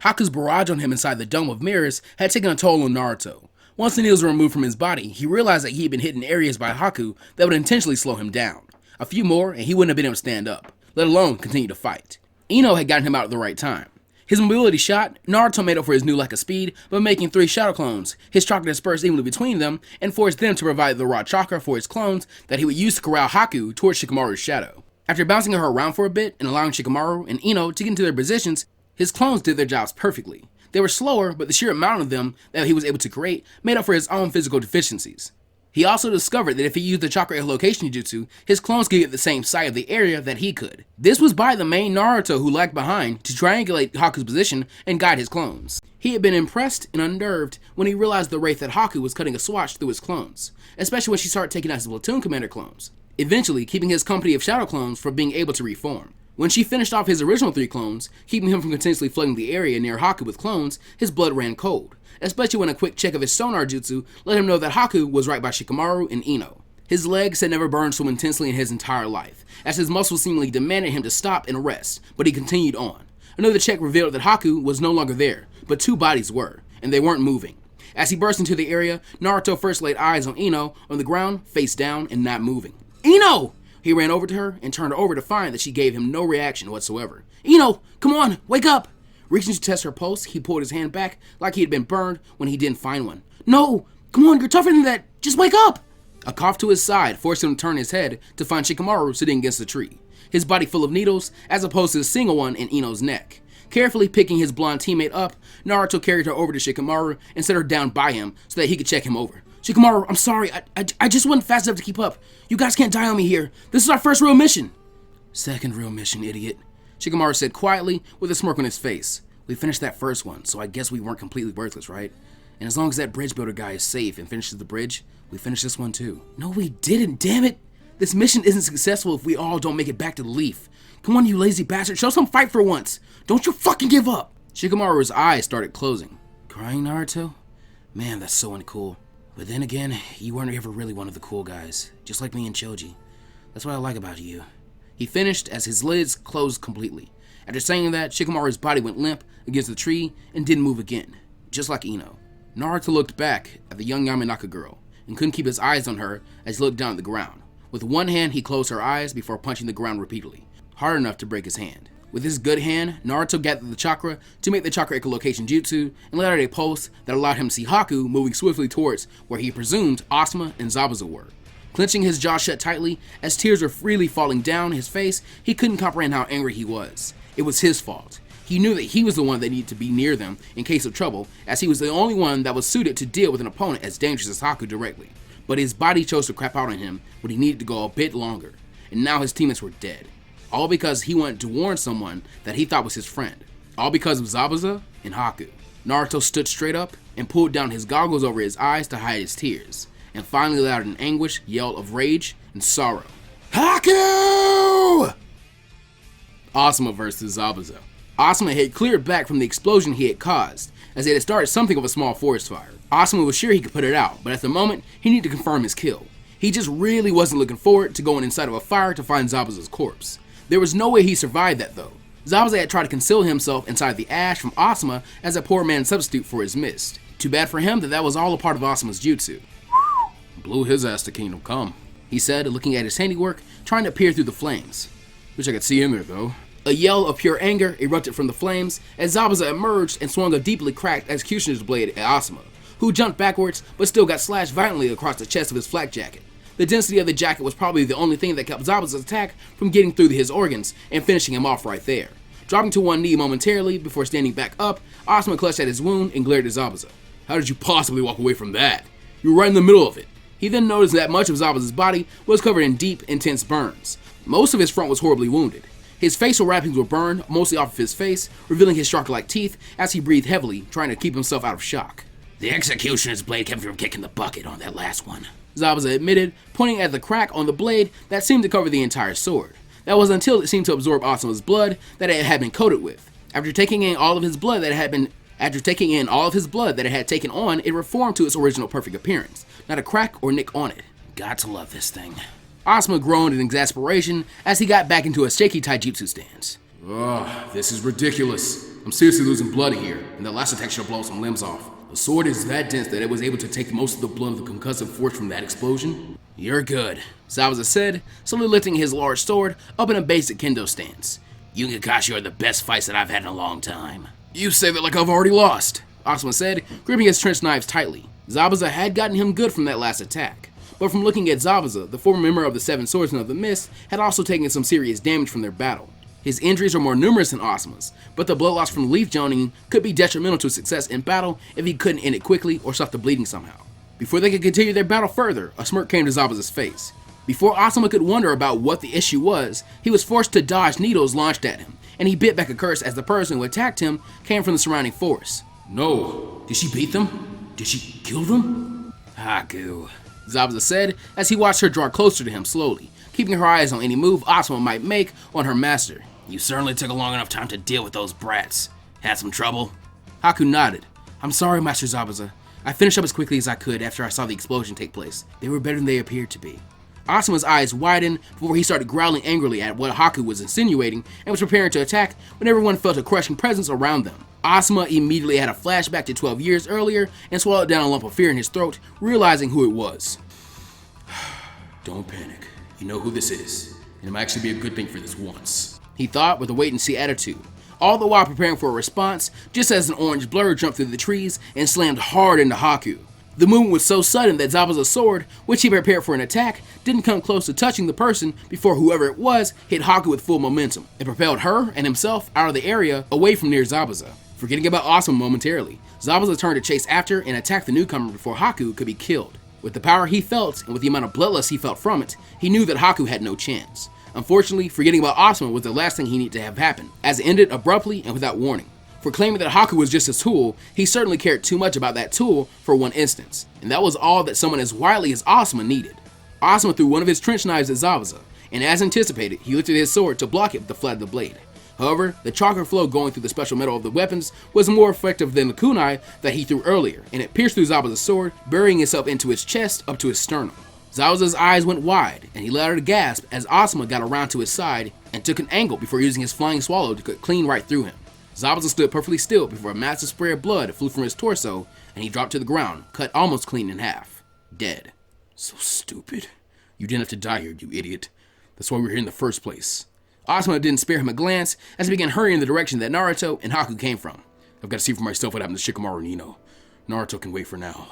Haku's barrage on him inside the dome of mirrors had taken a toll on Naruto. Once the needles were removed from his body, he realized that he had been hit in areas by Haku that would intentionally slow him down. A few more and he wouldn't have been able to stand up, let alone continue to fight. Ino had gotten him out at the right time. His mobility shot, Naruto made up for his new lack of speed by making 3 shadow clones, his chakra dispersed evenly between them, and forced them to provide the raw chakra for his clones that he would use to corral Haku towards Shikamaru's shadow. After bouncing her around for a bit and allowing Shikamaru and Ino to get into their positions, his clones did their jobs perfectly. They were slower, but the sheer amount of them that he was able to create made up for his own physical deficiencies. He also discovered that if he used the chakra echolocation jutsu, his clones could get the same sight of the area that he could. This was by the main Naruto who lagged behind to triangulate Haku's position and guide his clones. He had been impressed and unnerved when he realized the rate that Haku was cutting a swatch through his clones, especially when she started taking out his platoon commander clones, eventually keeping his company of shadow clones from being able to reform. When she finished off his original 3 clones, keeping him from continuously flooding the area near Haku with clones, his blood ran cold, especially when a quick check of his sonar jutsu let him know that Haku was right by Shikamaru and Ino. His legs had never burned so intensely in his entire life, as his muscles seemingly demanded him to stop and rest, but he continued on. Another check revealed that Haku was no longer there, but 2 bodies were, and they weren't moving. As he burst into the area, Naruto first laid eyes on Ino on the ground, face down, and not moving. Ino! He ran over to her and turned her over to find that she gave him no reaction whatsoever. Ino, come on, wake up! Reaching to test her pulse, he pulled his hand back like he had been burned when he didn't find one. No, come on, you're tougher than that. Just wake up! A cough to his side forced him to turn his head to find Shikamaru sitting against the tree, his body full of needles as opposed to a single one in Ino's neck. Carefully picking his blonde teammate up, Naruto carried her over to Shikamaru and set her down by him so that he could check him over. Shikamaru, I'm sorry, I just wasn't fast enough to keep up. You guys can't die on me here. This is our first real mission. Second real mission, idiot, Shikamaru said quietly with a smirk on his face. We finished that first one, so I guess we weren't completely worthless, right? And as long as that bridge builder guy is safe and finishes the bridge, we finish this one too. No, we didn't, damn it! This mission isn't successful if we all don't make it back to the Leaf. Come on, you lazy bastard, show some fight for once! Don't you fucking give up! Shikamaru's eyes started closing. Crying, Naruto? Man, that's so uncool. But then again, you weren't ever really one of the cool guys, just like me and Choji. That's what I like about you. He finished as his lids closed completely. After saying that, Shikamaru's body went limp against the tree and didn't move again. just like Ino. Naruto looked back at the young Yamanaka girl and couldn't keep his eyes on her as he looked down at the ground. With one hand, he closed her eyes before punching the ground repeatedly, hard enough to break his hand. With his good hand, Naruto gathered the chakra to make the chakra echolocation jutsu and let out a pulse that allowed him to see Haku moving swiftly towards where he presumed Osma and Zabuza were. Clenching his jaw shut tightly, as tears were freely falling down his face, he couldn't comprehend how angry he was. It was his fault. He knew that he was the one that needed to be near them in case of trouble, as he was the only one that was suited to deal with an opponent as dangerous as Haku directly. But his body chose to crap out on him when he needed to go a bit longer, and now his teammates were dead. All because he wanted to warn someone that he thought was his friend. All because of Zabuza and Haku. Naruto stood straight up and pulled down his goggles over his eyes to hide his tears, and finally let out an anguished yell of rage and sorrow. Haku! Osma versus Zabuza. Osma had cleared back from the explosion he had caused, as it had started something of a small forest fire. Osma was sure he could put it out, but at the moment, he needed to confirm his kill. He just really wasn't looking forward to going inside of a fire to find Zabuza's corpse. There was no way he survived that though. Zabuza had tried to conceal himself inside the ash from Osma as a poor man's substitute for his mist. Too bad for him that was all a part of Osma's jutsu. Blew his ass to Kingdom Come, he said, looking at his handiwork, trying to peer through the flames. Wish I could see him there though. A yell of pure anger erupted from the flames as Zabuza emerged and swung a deeply cracked executioner's blade at Osma, who jumped backwards but still got slashed violently across the chest of his flak jacket. The density of the jacket was probably the only thing that kept Zabuza's attack from getting through his organs and finishing him off right there. Dropping to one knee momentarily before standing back up, Osma clutched at his wound and glared at Zabuza. How did you possibly walk away from that? You were right in the middle of it. He then noticed that much of Zabuza's body was covered in deep, intense burns. Most of his front was horribly wounded. His facial wrappings were burned, mostly off of his face, revealing his shark-like teeth as he breathed heavily, trying to keep himself out of shock. The executioner's blade kept me from kicking the bucket on that last one, Zabuza admitted, pointing at the crack on the blade that seemed to cover the entire sword. That was until it seemed to absorb Osma's blood that it had been coated with. After taking in all of his blood that it had taken on, it reformed to its original perfect appearance. Not a crack or nick on it. Got to love this thing. Osma groaned in exasperation as he got back into a shaky taijutsu stance. Ugh, this is ridiculous. I'm seriously losing blood here, and the last attack should blow some limbs off. The sword is that dense that it was able to take most of the blood of the concussive force from that explosion. You're good, Zabuza said, slowly lifting his large sword up in a basic kendo stance. You and Kakashi are the best fights that I've had in a long time. You say that like I've already lost, Osma said, gripping his trench knives tightly. Zabuza had gotten him good from that last attack. But from looking at Zabuza, the former member of the Seven Swordsmen of the Mist had also taken some serious damage from their battle. His injuries are more numerous than Osma's, but the blood loss from Leaf Joning could be detrimental to success in battle if he couldn't end it quickly or stop the bleeding somehow. Before they could continue their battle further, a smirk came to Zabuza's face. Before Osma could wonder about what the issue was, he was forced to dodge needles launched at him, and he bit back a curse as the person who attacked him came from the surrounding forest. No. Did she beat them? Did she kill them? Haku, Zabuza said as he watched her draw closer to him slowly, keeping her eyes on any move Osma might make on her master. You certainly took a long enough time to deal with those brats. Had some trouble? Haku nodded. I'm sorry, Master Zabuza. I finished up as quickly as I could after I saw the explosion take place. They were better than they appeared to be. Osma's eyes widened before he started growling angrily at what Haku was insinuating and was preparing to attack when everyone felt a crushing presence around them. Osma immediately had a flashback to 12 years earlier and swallowed down a lump of fear in his throat, realizing who it was. Don't panic. You know who this is, and it might actually be a good thing for this once, he thought with a wait-and-see attitude, all the while preparing for a response just as an orange blur jumped through the trees and slammed hard into Haku. The movement was so sudden that Zabuza's sword, which he prepared for an attack, didn't come close to touching the person before whoever it was hit Haku with full momentum. It propelled her and himself out of the area away from near Zabuza. Forgetting about Osma momentarily, Zabuza turned to chase after and attack the newcomer before Haku could be killed. With the power he felt and with the amount of bloodlust he felt from it, he knew that Haku had no chance. Unfortunately, forgetting about Osma was the last thing he needed to have happen, as it ended abruptly and without warning. For claiming that Haku was just a tool, he certainly cared too much about that tool for one instance, and that was all that someone as wily as Osma needed. Osma threw one of his trench knives at Zabuza, and as anticipated, he lifted his sword to block it with the flat of the blade. However, the chakra flow going through the special metal of the weapons was more effective than the kunai that he threw earlier, and it pierced through Zabuza's sword, burying itself into his chest up to his sternum. Zabuza's eyes went wide, and he let out a gasp as Osma got around to his side and took an angle before using his flying swallow to cut clean right through him. Zabuza stood perfectly still before a massive spray of blood flew from his torso, and he dropped to the ground, cut almost clean in half. Dead. So stupid. You didn't have to die here, you idiot. That's why we're here in the first place. Osma didn't spare him a glance as he began hurrying in the direction that Naruto and Haku came from. I've got to see for myself what happened to Shikamaru and Ino. Naruto can wait for now.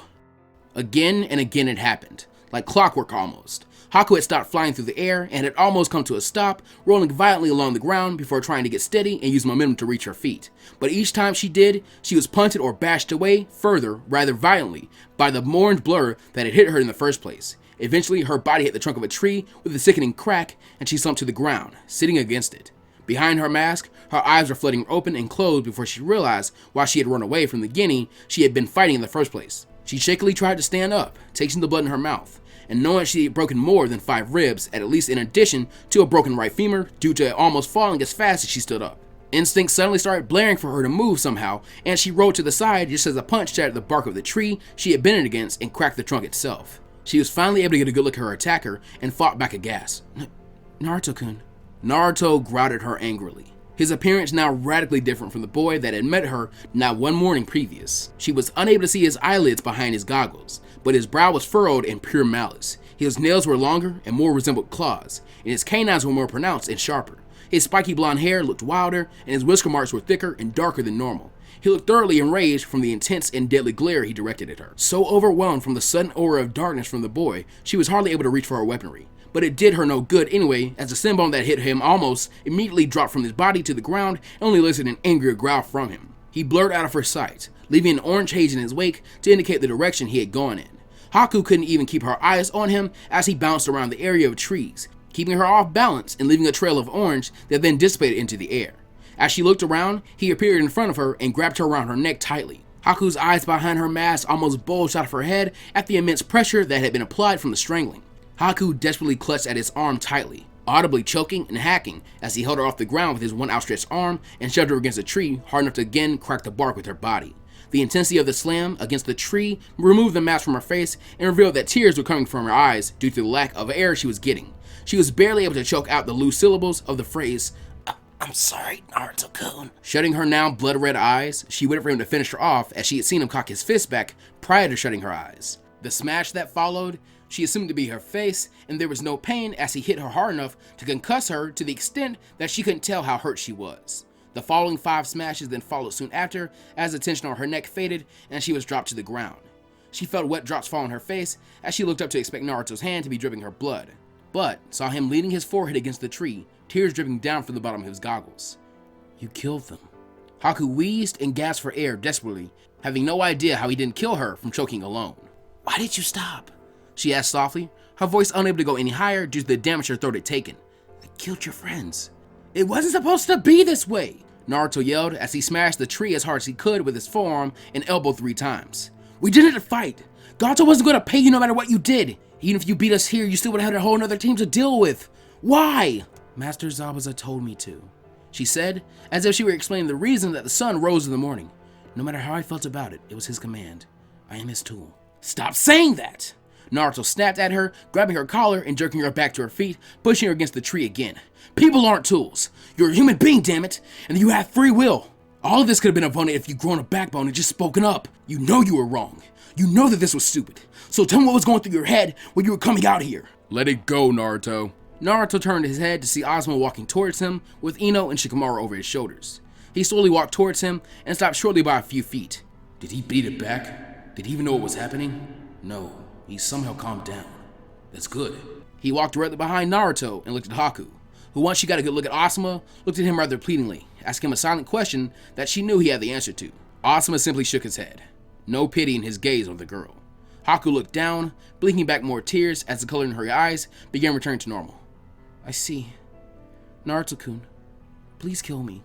Again and again it happened, like clockwork almost. Haku had stopped flying through the air and had almost come to a stop, rolling violently along the ground before trying to get steady and use momentum to reach her feet. But each time she did, she was punted or bashed away further, rather violently, by the orange blur that had hit her in the first place. Eventually, her body hit the trunk of a tree with a sickening crack, and she slumped to the ground, sitting against it. Behind her mask, her eyes were floating open and closed before she realized why she had run away from the guinea she had been fighting in the first place. She shakily tried to stand up, tasting the blood in her mouth, and knowing she had broken more than 5 ribs, at least in addition to a broken right femur due to almost falling as fast as she stood up. Instinct suddenly started blaring for her to move somehow, and she rolled to the side just as a punch shattered the bark of the tree she had been against and cracked the trunk itself. She was finally able to get a good look at her attacker and fought back aghast. Naruto-kun. Naruto growled at her angrily, his appearance now radically different from the boy that had met her not one morning previous. She was unable to see his eyelids behind his goggles, but his brow was furrowed in pure malice. His nails were longer and more resembled claws, and his canines were more pronounced and sharper. His spiky blonde hair looked wilder, and his whisker marks were thicker and darker than normal. He looked thoroughly enraged from the intense and deadly glare he directed at her. So overwhelmed from the sudden aura of darkness from the boy, she was hardly able to reach for her weaponry. But it did her no good anyway, as the symbol that hit him almost immediately dropped from his body to the ground and only elicited an angry growl from him. He blurred out of her sight, leaving an orange haze in his wake to indicate the direction he had gone in. Haku couldn't even keep her eyes on him as he bounced around the area of trees, keeping her off balance and leaving a trail of orange that then dissipated into the air. As she looked around, he appeared in front of her and grabbed her around her neck tightly. Haku's eyes behind her mask almost bulged out of her head at the immense pressure that had been applied from the strangling. Haku desperately clutched at his arm tightly, audibly choking and hacking as he held her off the ground with his one outstretched arm and shoved her against a tree hard enough to again crack the bark with her body. The intensity of the slam against the tree removed the mask from her face and revealed that tears were coming from her eyes due to the lack of air she was getting. She was barely able to choke out the loose syllables of the phrase, I'm sorry, Naruto-kun. Shutting her now blood-red eyes, she waited for him to finish her off as she had seen him cock his fist back prior to shutting her eyes. The smash that followed, she assumed to be her face, and there was no pain as he hit her hard enough to concuss her to the extent that she couldn't tell how hurt she was. The following 5 smashes then followed soon after as the tension on her neck faded and she was dropped to the ground. She felt wet drops fall on her face as she looked up to expect Naruto's hand to be dripping her blood, but saw him leaning his forehead against the tree, tears dripping down from the bottom of his goggles. You killed them. Haku wheezed and gasped for air desperately, having no idea how he didn't kill her from choking alone. Why did you stop? She asked softly, her voice unable to go any higher due to the damage her throat had taken. I killed your friends. It wasn't supposed to be this way, Naruto yelled as he smashed the tree as hard as he could with his forearm and elbow 3 times. We did it to fight. Gato wasn't going to pay you no matter what you did. Even if you beat us here, you still would have had a whole other team to deal with. Why? Master Zabuza told me to, she said, as if she were explaining the reason that the sun rose in the morning. No matter how I felt about it, it was his command. I am his tool. Stop saying that! Naruto snapped at her, grabbing her collar and jerking her back to her feet, pushing her against the tree again. People aren't tools. You're a human being, damn it, and you have free will. All of this could have been avoided if you'd grown a backbone and just spoken up. You know you were wrong. You know that this was stupid. So tell me what was going through your head when you were coming out here. Let it go, Naruto. Naruto turned his head to see Osma walking towards him with Ino and Shikamaru over his shoulders. He slowly walked towards him and stopped shortly by a few feet. Did he beat it back? Did he even know what was happening? No, he somehow calmed down. That's good. He walked directly behind Naruto and looked at Haku, who once she got a good look at Osma, looked at him rather pleadingly, asking him a silent question that she knew he had the answer to. Osma simply shook his head, no pity in his gaze on the girl. Haku looked down, blinking back more tears as the color in her eyes began returning to normal. I see. Naruto-kun, please kill me.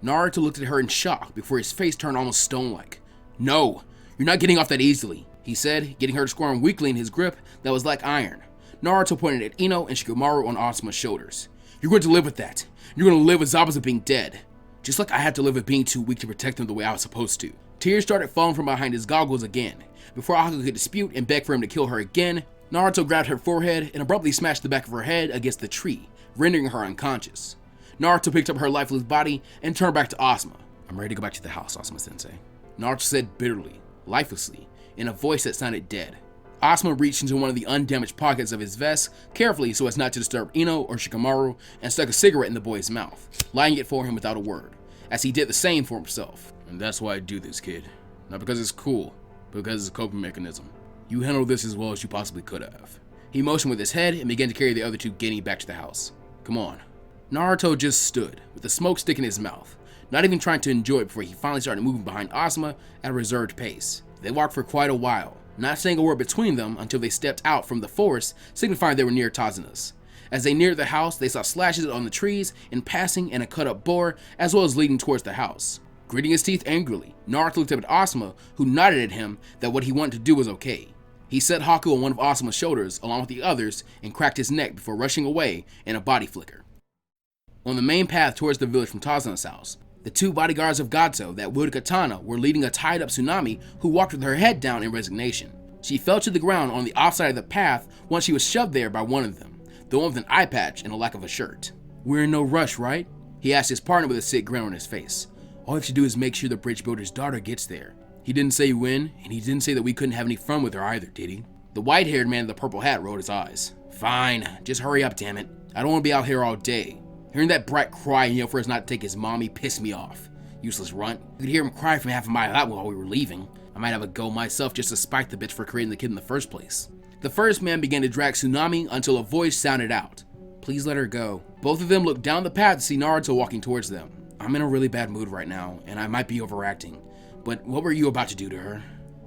Naruto looked at her in shock before his face turned almost stone-like. No, you're not getting off that easily, he said, getting her to squirm weakly in his grip that was like iron. Naruto pointed at Ino and Shikamaru on Osma's shoulders. You're going to live with that. You're going to live with Zabuza being dead. Just like I had to live with being too weak to protect him the way I was supposed to. Tears started falling from behind his goggles again. Before Haku could dispute and beg for him to kill her again, Naruto grabbed her forehead and abruptly smashed the back of her head against the tree, rendering her unconscious. Naruto picked up her lifeless body and turned back to Osma, I'm ready to go back to the house, Osma-sensei. Naruto said bitterly, lifelessly, in a voice that sounded dead. Osma reached into one of the undamaged pockets of his vest carefully so as not to disturb Ino or Shikamaru and stuck a cigarette in the boy's mouth, lighting it for him without a word, as he did the same for himself. And that's why I do this, kid. Not because it's cool, but because it's a coping mechanism. You handled this as well as you possibly could have. He motioned with his head and began to carry the other two Genin back to the house. Come on. Naruto just stood, with the smoke stick in his mouth, not even trying to enjoy it before he finally started moving behind Osma at a reserved pace. They walked for quite a while, not saying a word between them until they stepped out from the forest, signifying they were near Tazuna's. As they neared the house, they saw slashes on the trees in passing and a cut-up boar, as well as leading towards the house. Gritting his teeth angrily, Naruto looked up at Osma, who nodded at him that what he wanted to do was okay. He set Haku on one of Osma's shoulders along with the others and cracked his neck before rushing away in a body flicker. On the main path towards the village from Tazuna's house, the two bodyguards of Gato that wielded katana were leading a tied-up Tsunami who walked with her head down in resignation. She fell to the ground on the offside of the path once she was shoved there by one of them, the one with an eye patch and a lack of a shirt. "We're in no rush, right?" he asked his partner with a sick grin on his face. "All we have to do is make sure the bridge builder's daughter gets there." He didn't say when, and he didn't say that we couldn't have any fun with her either, did he? The white-haired man in the purple hat rolled his eyes. "Fine, just hurry up, damn it. I don't want to be out here all day." Hearing that brat cry and yell for us not to take his mommy pissed me off. Useless runt. You could hear him cry from half a mile out while we were leaving. I might have a go myself just to spite the bitch for creating the kid in the first place. The first man began to drag Tsunami until a voice sounded out. "Please let her go." Both of them looked down the path to see Naruto walking towards them. "I'm in a really bad mood right now, and I might be overacting. But what were you about to do to her?"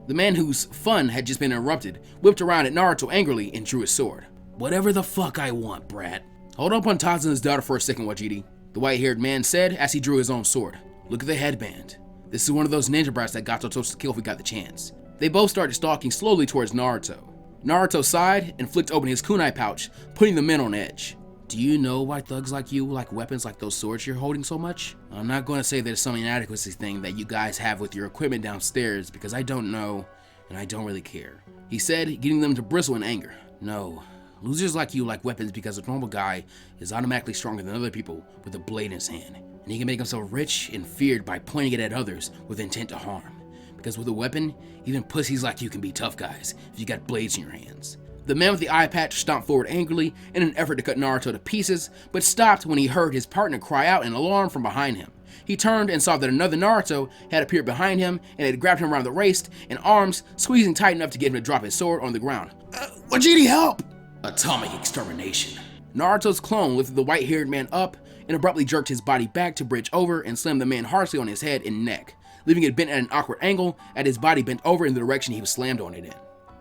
The man whose fun had just been interrupted whipped around at Naruto angrily and drew his sword. "Whatever the fuck I want, brat." "Hold up on Tazuna's daughter for a second, Wajiri," the white-haired man said as he drew his own sword. "Look at the headband. This is one of those ninja brats that Gato told us to kill if we got the chance." They both started stalking slowly towards Naruto. Naruto sighed and flicked open his kunai pouch, putting the men on edge. "Do you know why thugs like you like weapons like those swords you're holding so much? I'm not going to say there's some inadequacy thing that you guys have with your equipment downstairs because I don't know, and I don't really care," he said, getting them to bristle in anger. "No, losers like you like weapons because a normal guy is automatically stronger than other people with a blade in his hand, and he can make himself rich and feared by pointing it at others with intent to harm. Because with a weapon, even pussies like you can be tough guys if you got blades in your hands." The man with the eye patch stomped forward angrily in an effort to cut Naruto to pieces, but stopped when he heard his partner cry out in alarm from behind him. He turned and saw that another Naruto had appeared behind him and had grabbed him around the waist and arms, squeezing tight enough to get him to drop his sword on the ground. "Wajiri, help!" Atomic extermination. Naruto's clone lifted the white-haired man up and abruptly jerked his body back to bridge over and slammed the man harshly on his head and neck, leaving it bent at an awkward angle as his body bent over in the direction he was slammed on it in.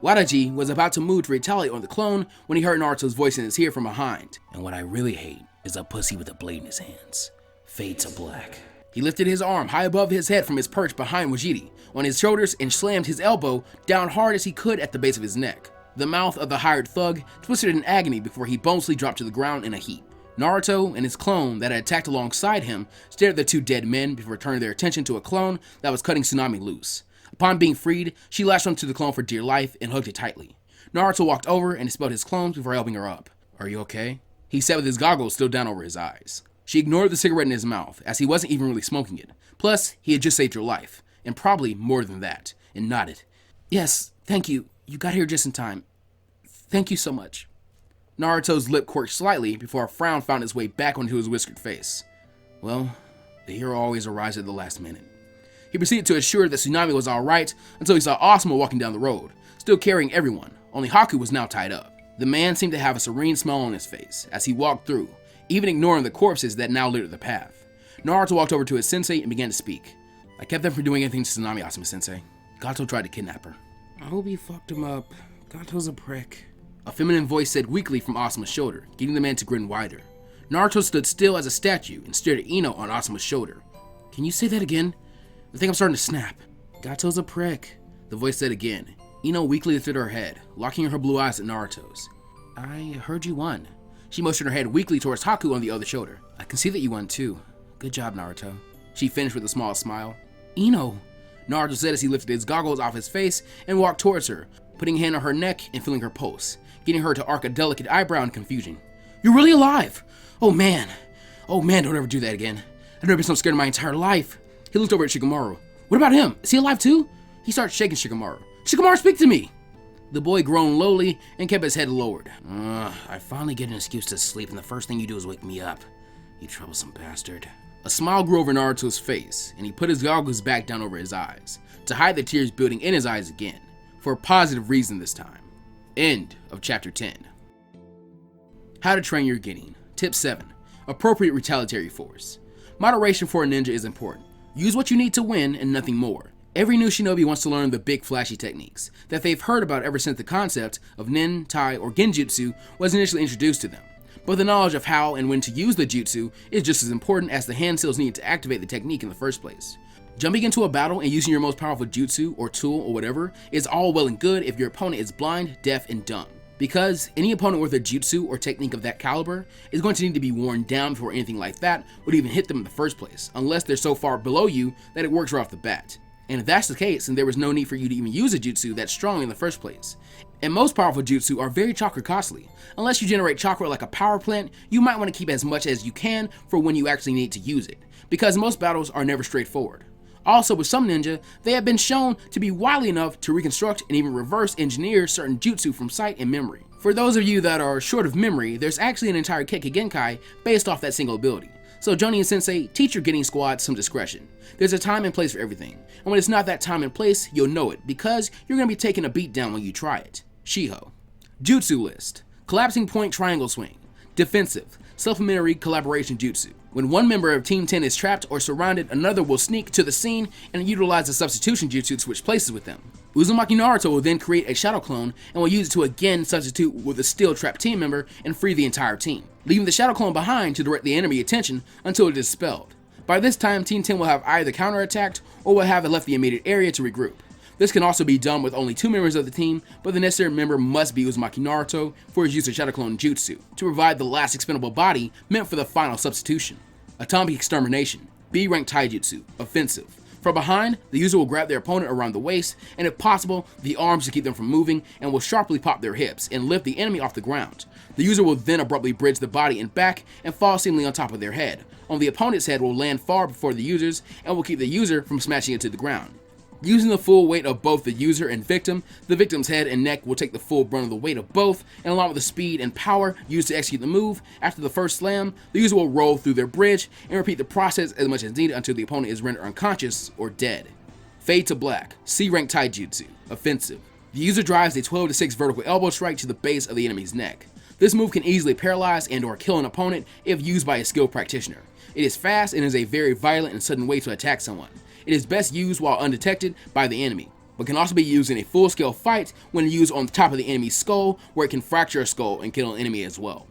Wadaji was about to move to retaliate on the clone when he heard Naruto's voice in his ear from behind. "And what I really hate is a pussy with a blade in his hands. Fade to black." He lifted his arm high above his head from his perch behind Wajiri on his shoulders and slammed his elbow down hard as he could at the base of his neck. The mouth of the hired thug twisted in agony before he bonelessly dropped to the ground in a heap. Naruto and his clone that had attacked alongside him stared at the two dead men before turning their attention to a clone that was cutting Tsunami loose. Upon being freed, she lashed onto the clone for dear life and hugged it tightly. Naruto walked over and expelled his clones before helping her up. "Are you okay?" he said with his goggles still down over his eyes. She ignored the cigarette in his mouth, as he wasn't even really smoking it. Plus, he had just saved her life, and probably more than that, and nodded. "Yes, thank you. You got here just in time. Thank you so much." Naruto's lip quirked slightly before a frown found its way back onto his whiskered face. Well, the hero always arrives at the last minute. He proceeded to assure that Tsunami was alright until he saw Osma walking down the road, still carrying everyone, only Haku was now tied up. The man seemed to have a serene smile on his face as he walked through, even ignoring the corpses that now littered the path. Naruto walked over to his sensei and began to speak. "I kept them from doing anything to Tsunami, Osma-sensei. Gato tried to kidnap her." "I hope you fucked him up. Gato's a prick," a feminine voice said weakly from Osma's shoulder, getting the man to grin wider. Naruto stood still as a statue and stared at Ino on Osma's shoulder. "Can you say that again? I think I'm starting to snap." "Gato's a prick," the voice said again. Ino weakly lifted her head, locking her blue eyes at Naruto's. "I heard you won." She motioned her head weakly towards Haku on the other shoulder. "I can see that you won too. Good job, Naruto." She finished with a small smile. "Ino," Naruto said as he lifted his goggles off his face and walked towards her, putting a hand on her neck and feeling her pulse, getting her to arc a delicate eyebrow in confusion. "You're really alive! Oh man, don't ever do that again. I've never been so scared in my entire life. He looked over at Shikamaru. What about him? Is he alive too? He starts shaking Shikamaru. Shikamaru, speak to me! The boy groaned lowly and kept his head lowered. I finally get an excuse to sleep, and the first thing you do is wake me up. You troublesome bastard. A smile grew over Naruto's face, and he put his goggles back down over his eyes, to hide the tears building in his eyes again, for a positive reason this time. End of Chapter 10. How to train your Genin. Tip 7. Appropriate retaliatory force. Moderation for a ninja is important. Use what you need to win and nothing more. Every new shinobi wants to learn the big flashy techniques that they've heard about ever since the concept of nin, tai, or genjutsu was initially introduced to them. But the knowledge of how and when to use the jutsu is just as important as the hand skills needed to activate the technique in the first place. Jumping into a battle and using your most powerful jutsu or tool or whatever is all well and good if your opponent is blind, deaf, and dumb. Because any opponent with a jutsu or technique of that caliber is going to need to be worn down before anything like that would even hit them in the first place, unless they're so far below you that it works right off the bat. And if that's the case, then there was no need for you to even use a jutsu that's strong in the first place. And most powerful jutsu are very chakra costly. Unless you generate chakra like a power plant, you might want to keep as much as you can for when you actually need to use it, because most battles are never straightforward. Also, with some ninja, they have been shown to be wily enough to reconstruct and even reverse engineer certain jutsu from sight and memory. For those of you that are short of memory, there's actually an entire Kekkei Genkai based off that single ability. So Jonin Sensei, teach your Genin squad some discretion. There's a time and place for everything, and when it's not that time and place, you'll know it, because you're going to be taking a beat down when you try it. Shiho. Jutsu list. Collapsing point triangle swing. Defensive. Supplementary collaboration jutsu. When one member of Team 10 is trapped or surrounded, another will sneak to the scene and utilize a substitution jutsu to switch places with them. Uzumaki Naruto will then create a shadow clone and will use it to again substitute with a still trapped team member and free the entire team, leaving the shadow clone behind to direct the enemy attention until it is dispelled. By this time, Team 10 will have either counterattacked or will have left the immediate area to regroup. This can also be done with only 2 members of the team, but the necessary member must be Uzumaki Naruto for his use of Shadow Clone Jutsu, to provide the last expendable body meant for the final substitution. Atomic Extermination. B-rank Taijutsu. Offensive. From behind, the user will grab their opponent around the waist, and if possible, the arms to keep them from moving, and will sharply pop their hips and lift the enemy off the ground. The user will then abruptly bridge the body and back and fall seemingly on top of their head. On the opponent's head will land far before the user's and will keep the user from smashing it to the ground. Using the full weight of both the user and victim, the victim's head and neck will take the full brunt of the weight of both, and along with the speed and power used to execute the move, after the first slam, the user will roll through their bridge and repeat the process as much as needed until the opponent is rendered unconscious or dead. Fade to black. C-rank Taijutsu. Offensive. The user drives a 12-6 vertical elbow strike to the base of the enemy's neck. This move can easily paralyze and or kill an opponent if used by a skilled practitioner. It is fast and is a very violent and sudden way to attack someone. It is best used while undetected by the enemy, but can also be used in a full-scale fight when used on the top of the enemy's skull, where it can fracture a skull and kill an enemy as well.